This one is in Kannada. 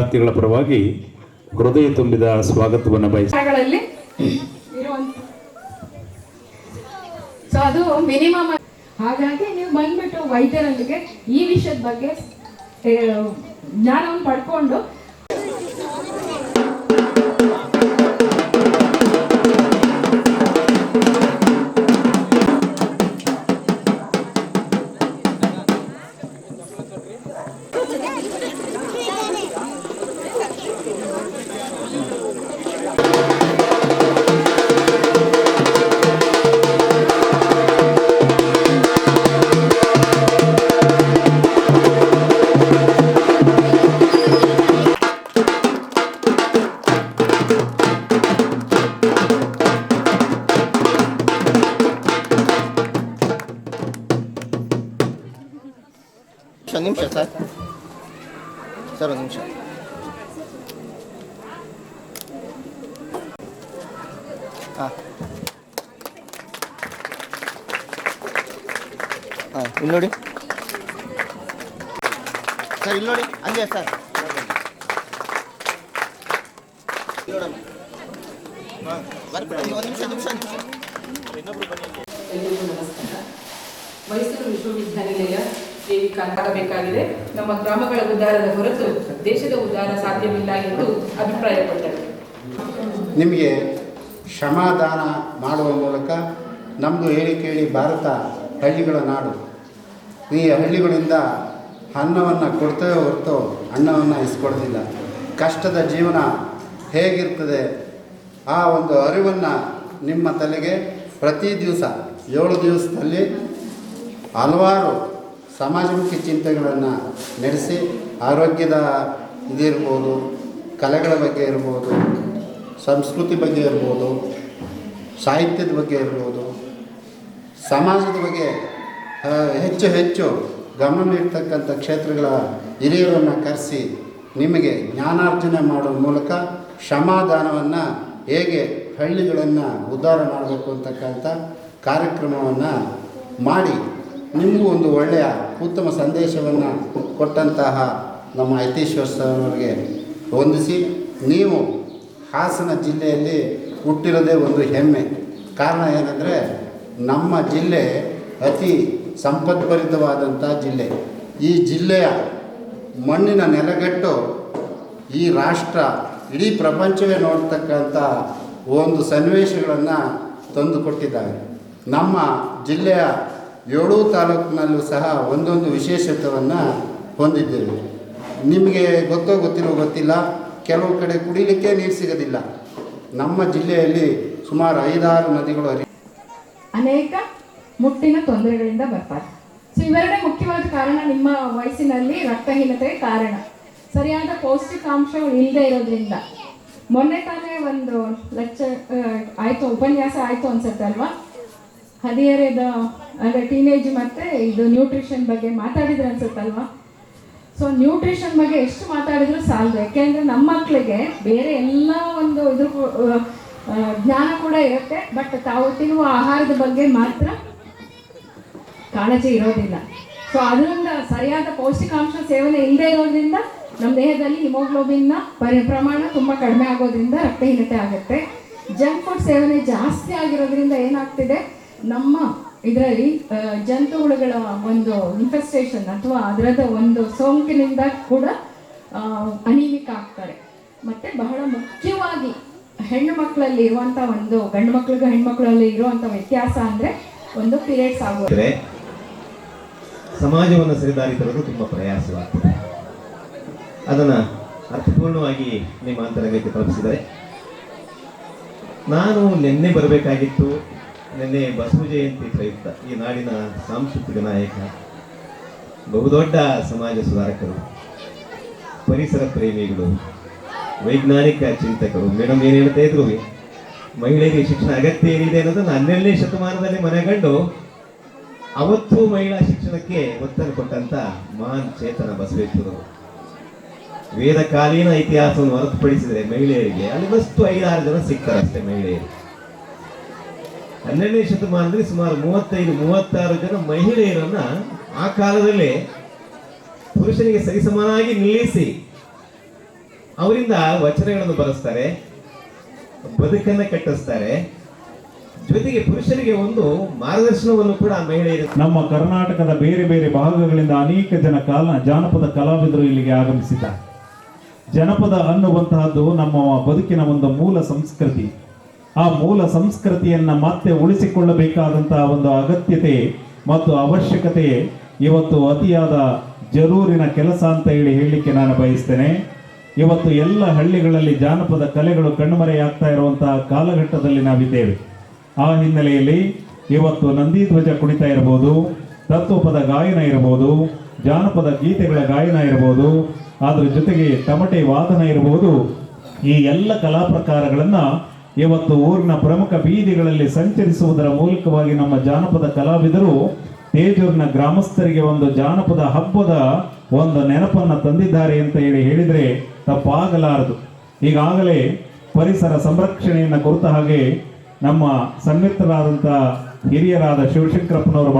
ವಿದ್ಯಾರ್ಥಿಗಳ ಪರವಾಗಿ ಹೃದಯ ತುಂಬಿದ ಸ್ವಾಗತವನ್ನು ಬಯಸುತ್ತೇನೆ. ಸೊ ಅದು ಮಿನಿಮಮ್. ಹಾಗಾಗಿ ನೀವು ಬಂದ್ಬಿಟ್ಟು ವೈದ್ಯರೊಂದಿಗೆ ಈ ವಿಷಯದ ಬಗ್ಗೆ ಜ್ಞಾನವನ್ನು ಪಡ್ಕೊಂಡು ನಿಮಿಷ ಸರ್ ಒಂದು ನಿಮಿಷ. ಇಲ್ಲಿ ನೋಡಿ ಸರ್, ಇಲ್ಲಿ ನೋಡಿ ಹಂಗೆ ಸರ್. ಒಂದು ನಿಮಿಷ. ಮೈಸೂರು ವಿಶ್ವವಿದ್ಯಾನಿಲಯ ಆಗಬೇಕಾಗಿದೆ. ನಮ್ಮ ಗ್ರಾಮಗಳ ಉದ್ಧಾರದ ಹೊರತು ದೇಶದ ಉದ್ಧಾರ ಸಾಧ್ಯವಿಲ್ಲ ಎಂದು ಅಭಿಪ್ರಾಯಪಟ್ಟರು. ನಿಮಗೆ ಶ್ರಮದಾನ ಮಾಡುವ ಮೂಲಕ ನಮ್ಮದು ಹೇಳಿ ಕೇಳಿ ಭಾರತ ಹಳ್ಳಿಗಳ ನಾಡು. ಈ ಹಳ್ಳಿಗಳಿಂದ ಅನ್ನವನ್ನು ಕೊಡ್ತೇವೆ ಹೊರತು ಅನ್ನವನ್ನು ಇಸ್ಕೊಡೋದಿಲ್ಲ. ಕಷ್ಟದ ಜೀವನ ಹೇಗಿರ್ತದೆ ಆ ಒಂದು ಅರಿವನ್ನು ನಿಮ್ಮ ತಲೆಗೆ ಪ್ರತಿ ದಿವಸ 7 ದಿವಸದಲ್ಲಿ ಹಲವಾರು ಸಮಾಜಮುಖಿ ಚಿಂತೆಗಳನ್ನು ನಡೆಸಿ ಆರೋಗ್ಯದ ಇದಿರ್ಬೋದು, ಕಲೆಗಳ ಬಗ್ಗೆ ಇರ್ಬೋದು, ಸಂಸ್ಕೃತಿ ಬಗ್ಗೆ ಇರ್ಬೋದು, ಸಾಹಿತ್ಯದ ಬಗ್ಗೆ ಇರ್ಬೋದು, ಸಮಾಜದ ಬಗ್ಗೆ ಹೆಚ್ಚು ಗಮನ ನೀಡ್ತಕ್ಕಂಥ ಕ್ಷೇತ್ರಗಳ ಹಿರಿಯರನ್ನು ಕರೆಸಿ ನಿಮಗೆ ಜ್ಞಾನಾರ್ಜನೆ ಮಾಡುವ ಮೂಲಕ ಶ್ರಮದಾನವನ್ನು ಹೇಗೆ ಹಳ್ಳಿಗಳನ್ನು ಉದ್ಧಾರ ಮಾಡಬೇಕು ಅಂತಕ್ಕಂಥ ಕಾರ್ಯಕ್ರಮವನ್ನು ಮಾಡಿ ನಿಮಗೂ ಒಂದು ಒಳ್ಳೆಯ ಉತ್ತಮ ಸಂದೇಶವನ್ನು ಕೊಟ್ಟಂತಹ ನಮ್ಮ ಯತೀಶ್ವರ ಸರ್ ಅವರಿಗೆ ವಂದಿಸಿ, ನೀವು ಹಾಸನ ಜಿಲ್ಲೆಯಲ್ಲಿ ಹುಟ್ಟಿರೋದೇ ಒಂದು ಹೆಮ್ಮೆ. ಕಾರಣ ಏನಂದರೆ ನಮ್ಮ ಜಿಲ್ಲೆ ಅತಿ ಸಂಪದ್ಭರಿತವಾದಂಥ ಜಿಲ್ಲೆ. ಈ ಜಿಲ್ಲೆಯ ಮಣ್ಣಿನ ನೆಲಗಟ್ಟು ಈ ರಾಷ್ಟ್ರ ಇಡೀ ಪ್ರಪಂಚವೇ ನೋಡ್ತಕ್ಕಂಥ ಒಂದು ಸನ್ನಿವೇಶಗಳನ್ನು ತಂದುಕೊಟ್ಟಿದ್ದಾರೆ. ನಮ್ಮ ಜಿಲ್ಲೆಯ 7 ತಾಲೂಕಿನಲ್ಲೂ ಸಹ ಒಂದೊಂದು ವಿಶೇಷತೆಯನ್ನು ಹೊಂದಿದ್ದೇವೆ. ನಿಮಗೆ ಗೊತ್ತಿಲ್ಲ, ಕೆಲವು ಕಡೆ ಕುಡಿಲಿಕ್ಕೆ ನೀರು ಸಿಗೋದಿಲ್ಲ. ನಮ್ಮ ಜಿಲ್ಲೆಯಲ್ಲಿ ಸುಮಾರು 5-6 ನದಿಗಳು ಅನೇಕ ಮುಟ್ಟಿನ ತೊಂದರೆಗಳಿಂದ ಬರ್ತಾರೆ. ಸೊ ಇವೆರಡೇ ಮುಖ್ಯವಾದ ಕಾರಣ. ನಿಮ್ಮ ವಯಸ್ಸಿನಲ್ಲಿ ರಕ್ತಹೀನತೆಗೆ ಕಾರಣ ಸರಿಯಾದ ಪೌಷ್ಟಿಕಾಂಶಗಳು ಇಲ್ಲದೆ ಇರೋದ್ರಿಂದ. ಮೊನ್ನೆ ತಾನೇ ಒಂದು ಲೆಕ್ಚರ್ ಆಯಿತು, ಉಪನ್ಯಾಸ ಆಯಿತು ಅನ್ಸುತ್ತೆ ಅಲ್ವಾ, ಹದಿಹರೆಯದ ಅಂದರೆ ಟೀನೇಜ್ ಮತ್ತು ಇದು ನ್ಯೂಟ್ರಿಷನ್ ಬಗ್ಗೆ ಮಾತಾಡಿದ್ರೆ ಅನ್ಸುತ್ತಲ್ವಾ. ಸೊ ನ್ಯೂಟ್ರಿಷನ್ ಬಗ್ಗೆ ಎಷ್ಟು ಮಾತಾಡಿದ್ರು ಸಾಲದು. ಯಾಕೆಂದರೆ ನಮ್ಮ ಮಕ್ಕಳಿಗೆ ಬೇರೆ ಎಲ್ಲ ಒಂದು ಇದು ಜ್ಞಾನ ಕೂಡ ಇರುತ್ತೆ, ಬಟ್ ತಾವು ತಿನ್ನುವ ಆಹಾರದ ಬಗ್ಗೆ ಮಾತ್ರ ಕಾಳಜಿ ಇರೋದಿಲ್ಲ. ಸೊ ಅದರಿಂದ ಸರಿಯಾದ ಪೌಷ್ಟಿಕಾಂಶ ಸೇವನೆ ಇಲ್ಲದೆ ಇರೋದ್ರಿಂದ ನಮ್ಮ ದೇಹದಲ್ಲಿ ಹಿಮೋಗ್ಲೋಬಿನ್ನ ಪ್ರಮಾಣ ತುಂಬ ಕಡಿಮೆ ಆಗೋದ್ರಿಂದ ರಕ್ತಹೀನತೆ ಆಗುತ್ತೆ. ಜಂಕ್ ಫುಡ್ ಸೇವನೆ ಜಾಸ್ತಿ ಆಗಿರೋದ್ರಿಂದ ಏನಾಗ್ತಿದೆ, ನಮ್ಮ ಇದರಲ್ಲಿ ಜಂತುಹುಳುಗಳ ಒಂದು ಇನ್ಫೆಸ್ಟೇಷನ್ ಅಥವಾ ಅದರದ ಒಂದು ಸೋಂಕಿನಿಂದ ಕೂಡ ಅನಿಮಿಕ್ ಆಗ್ತಾರೆ. ಮತ್ತು ಬಹಳ ಮುಖ್ಯವಾಗಿ ಹೆಣ್ಣು ಮಕ್ಕಳಲ್ಲಿ ಇರುವಂಥ ಒಂದು ಗಂಡು ಮಕ್ಕಳಿಗೂ ಹೆಣ್ಮಕ್ಳಲ್ಲಿ ಇರುವಂಥ ವ್ಯತ್ಯಾಸ ಅಂದರೆ ಒಂದು ಪೀರಿಯಡ್ಸ್ ಆಗೋದ್ರೆ ಸಮಾಜವನ್ನು ಸರಿದಾರಿ ತರೋದು ತುಂಬ ಪ್ರಯಾಸವಾಗ್ತದೆ. ಅದನ್ನು ಅರ್ಥಪೂರ್ಣವಾಗಿ ನಿಮ್ಮ ಅಂತರಂಗಕ್ಕೆ ತಲುಪಿಸಿದರೆ, ನಾನು ನಿನ್ನೆ ಬರಬೇಕಾಗಿತ್ತು. ನಿನ್ನೆ ಬಸವ ಜಯಂತಿ ಪ್ರಯುಕ್ತ ಈ ನಾಡಿನ ಸಾಂಸ್ಕೃತಿಕ ನಾಯಕ, ಬಹುದೊಡ್ಡ ಸಮಾಜ ಸುಧಾರಕರು, ಪರಿಸರ ಪ್ರೇಮಿಗಳು, ವೈಜ್ಞಾನಿಕ ಚಿಂತಕರು ಮೇಡಮ್ ಏನು ಹೇಳ್ತಾ ಇದ್ರು, ಮಹಿಳೆಯರಿಗೆ ಶಿಕ್ಷಣ ಅಗತ್ಯ ಏನಿದೆ ಅನ್ನೋದನ್ನು 12ನೇ ಶತಮಾನದಲ್ಲಿ ಮನಗಂಡು ಅವತ್ತು ಮಹಿಳಾ ಶಿಕ್ಷಣಕ್ಕೆ ಒತ್ತನ್ನು ಕೊಟ್ಟಂತ ಮಹಾನ್ ಚೇತನ ಬಸವೇಶ್ವರರು. ವೇದಕಾಲೀನ ಇತಿಹಾಸವನ್ನು ಹೊರತುಪಡಿಸಿದರೆ ಮಹಿಳೆಯರಿಗೆ ಅಲ್ಲಿ ಬಸ್ತು 5-6 ಜನ ಸಿಗ್ತಾರಷ್ಟೇ ಮಹಿಳೆಯರು. 12ನೇ ಶತಮಾನದಲ್ಲಿ ಸುಮಾರು 35-36 ಜನ ಮಹಿಳೆಯರನ್ನ ಆ ಕಾಲದಲ್ಲೇ ಪುರುಷನಿಗೆ ಸರಿಸಮಾನಾಗಿ ನಿಲ್ಲಿಸಿ ಅವರಿಂದ ವಚನಗಳನ್ನು ಬರೆಸ್ತಾರೆ, ಬದುಕನ್ನು ಕಟ್ಟಿಸ್ತಾರೆ. ಜೊತೆಗೆ ಪುರುಷರಿಗೆ ಒಂದು ಮಾರ್ಗದರ್ಶನವನ್ನು ಕೂಡ ಮಹಿಳೆಯರು. ನಮ್ಮ ಕರ್ನಾಟಕದ ಬೇರೆ ಬೇರೆ ಭಾಗಗಳಿಂದ ಅನೇಕ ಜನ ಜಾನಪದ ಕಲಾವಿದರು ಇಲ್ಲಿಗೆ ಆಗಮಿಸಿದ್ದಾರೆ. ಜನಪದ ಅನ್ನುವಂತಹದ್ದು ನಮ್ಮ ಬದುಕಿನ ಒಂದು ಮೂಲ ಸಂಸ್ಕೃತಿ. ಆ ಮೂಲ ಸಂಸ್ಕೃತಿಯನ್ನ ಮತ್ತೆ ಉಳಿಸಿಕೊಳ್ಳಬೇಕಾದಂತಹ ಒಂದು ಅಗತ್ಯತೆ ಮತ್ತು ಅವಶ್ಯಕತೆ ಇವತ್ತು ಅತಿಯಾದ ಜರೂರಿನ ಕೆಲಸ ಅಂತ ಹೇಳಲಿಕ್ಕೆ ನಾನು ಬಯಸ್ತೇನೆ. ಇವತ್ತು ಎಲ್ಲ ಹಳ್ಳಿಗಳಲ್ಲಿ ಜಾನಪದ ಕಲೆಗಳು ಕಣ್ಮರೆಯಾಗ್ತಾ ಇರುವಂತಹ ಕಾಲಘಟ್ಟದಲ್ಲಿ ನಾವಿದ್ದೇವೆ. ಆ ಹಿನ್ನೆಲೆಯಲ್ಲಿ ಇವತ್ತು ನಂದಿಧ್ವಜ ಕುಣಿತ ಇರಬಹುದು, ತತ್ವಪದ ಗಾಯನ ಇರಬಹುದು, ಜಾನಪದ ಗೀತೆಗಳ ಗಾಯನ ಇರಬಹುದು, ಅದರ ಜೊತೆಗೆ ತಮಟೆ ವಾದನ ಇರಬಹುದು. ಈ ಎಲ್ಲ ಕಲಾ ಪ್ರಕಾರಗಳನ್ನ ಇವತ್ತು ಊರಿನ ಪ್ರಮುಖ ಬೀದಿಗಳಲ್ಲಿ ಸಂಚರಿಸುವುದರ ಮೂಲಕವಾಗಿ ನಮ್ಮ ಜಾನಪದ ಕಲಾವಿದರು ತೇಜೂರಿನ ಗ್ರಾಮಸ್ಥರಿಗೆ ಒಂದು ಜಾನಪದ ಹಬ್ಬದ ಒಂದು ನೆನಪನ್ನು ತಂದಿದ್ದಾರೆ ಅಂತ ಹೇಳಿದರೆ ತಪ್ಪಾಗಲಾರದು. ಈಗಾಗಲೇ ಪರಿಸರ ಸಂರಕ್ಷಣೆಯನ್ನು ಕುರಿತ ಹಾಗೆ ನಮ್ಮ ಸನ್ಮಿತ್ರರಾದಂಥ ಹಿರಿಯರಾದ ಶಿವಶಂಕರಪ್ಪನವರು